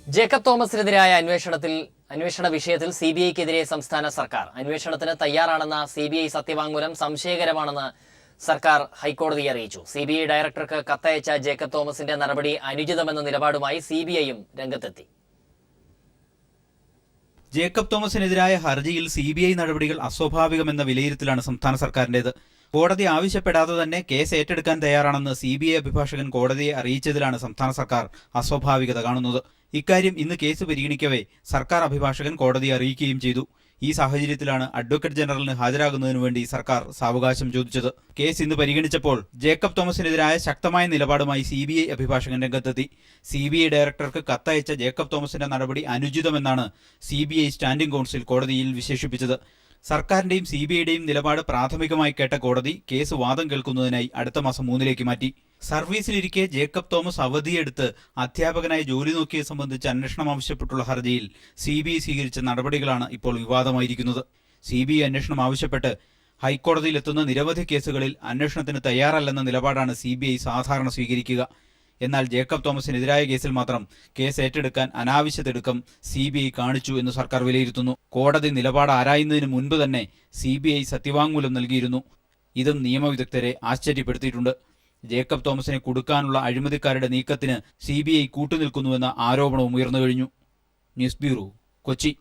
Jacob തോമസിനെതിരായ അന്വേഷണ വിഷയത്തിൽ സിബിഐക്കെതിരെ സംസ്ഥാന സർക്കാർ അന്വേഷണത്തിന് തയ്യാറാണെന്ന സിബിഐ സത്യവാങ്മൂലം സംശയകരമാണെന്ന് സർക്കാർ ഹൈക്കോടതിയെ അറിയിച്ചു. സിബിഐ ഡയറക്ടർക്ക് കത്തയച്ച ജേക്കബ് തോമസിന്റെ നടപടി അനുചിതമെന്ന നിലപാടുമായി സിബിഐയും രംഗത്തെത്തി. ജേക്കബ് തോമസിനെതിരായ ഹർജിയിൽ സിബിഐ നടപടികൾ അസ്വാഭാവികമെന്ന വിലയിരുത്തലാണ് സംസ്ഥാന സർക്കാരിന്റേത്. കോടതി ആവശ്യപ്പെടാതെ തന്നെ കേസ് ഏറ്റെടുക്കാൻ തയ്യാറാണെന്ന് സിബിഐ അഭിഭാഷകൻ കോടതിയെ അറിയിച്ചതിലാണ് സംസ്ഥാന സർക്കാർ അസ്വാഭാവികത കാണുന്നത്. ഇക്കാര്യം ഇന്ന് കേസ് പരിഗണിക്കവേ സർക്കാർ അഭിഭാഷകൻ കോടതിയെ അറിയിക്കുകയും ചെയ്തു. ഈ സാഹചര്യത്തിലാണ് അഡ്വക്കേറ്റ് ജനറലിന് ഹാജരാകുന്നതിനു വേണ്ടി സർക്കാർ സാവകാശം ചോദിച്ചത്. കേസ് ഇന്ന് പരിഗണിച്ചപ്പോൾ ജേക്കബ് തോമസിനെതിരായ ശക്തമായ നിലപാടുമായി സിബിഐ അഭിഭാഷകൻ രംഗത്തെത്തി. സിബിഐ ഡയറക്ടർക്ക് കത്തയച്ച ജേക്കബ് തോമസിന്റെ നടപടി അനുചിതമെന്നാണ് സിബിഐ സ്റ്റാൻഡിംഗ് കൗൺസിൽ കോടതിയിൽ വിശേഷിപ്പിച്ചത്. സർക്കാരിന്റെയും സിബിഐയുടെയും നിലപാട് പ്രാഥമികമായി കേട്ട കോടതി കേസ് വാദം കേൾക്കുന്നതിനായി അടുത്ത മാസം 3 മാറ്റി. സർവീസിലിരിക്കെ ജേക്കബ് തോമസ് അവധിയെടുത്ത് അധ്യാപകനായി ജോലി നോക്കിയത് സംബന്ധിച്ച് അന്വേഷണം ആവശ്യപ്പെട്ടുള്ള ഹർജിയിൽ സിബിഐ സ്വീകരിച്ച നടപടികളാണ് ഇപ്പോൾ വിവാദമായിരിക്കുന്നത്. സിബിഐ അന്വേഷണം ആവശ്യപ്പെട്ട് ഹൈക്കോടതിയിലെത്തുന്ന നിരവധി കേസുകളിൽ അന്വേഷണത്തിന് തയ്യാറല്ലെന്ന നിലപാടാണ് സിബിഐ സാധാരണ സ്വീകരിക്കുക. എന്നാൽ ജേക്കബ് തോമസിനെതിരായ കേസിൽ മാത്രം കേസ് ഏറ്റെടുക്കാൻ അനാവശ്യ തിടുക്കം സിബിഐ കാണിച്ചു എന്ന് സർക്കാർ വിലയിരുത്തുന്നു. കോടതി നിലപാട് ആരായുന്നതിന് മുൻപ് തന്നെ സിബിഐ സത്യവാങ്മൂലം നൽകിയിരുന്നു. ഇതും നിയമവിദഗ്ധരെ ആശ്ചര്യപ്പെടുത്തിയിട്ടുണ്ട്. ജേക്കബ് തോമസിനെ കുടുക്കാനുള്ള അഴിമതിക്കാരുടെ നീക്കത്തിന് സിബിഐ കൂട്ടുനിൽക്കുന്നുവെന്ന ആരോപണവും ഉയർന്നു കഴിഞ്ഞു. News bureau, Kochi.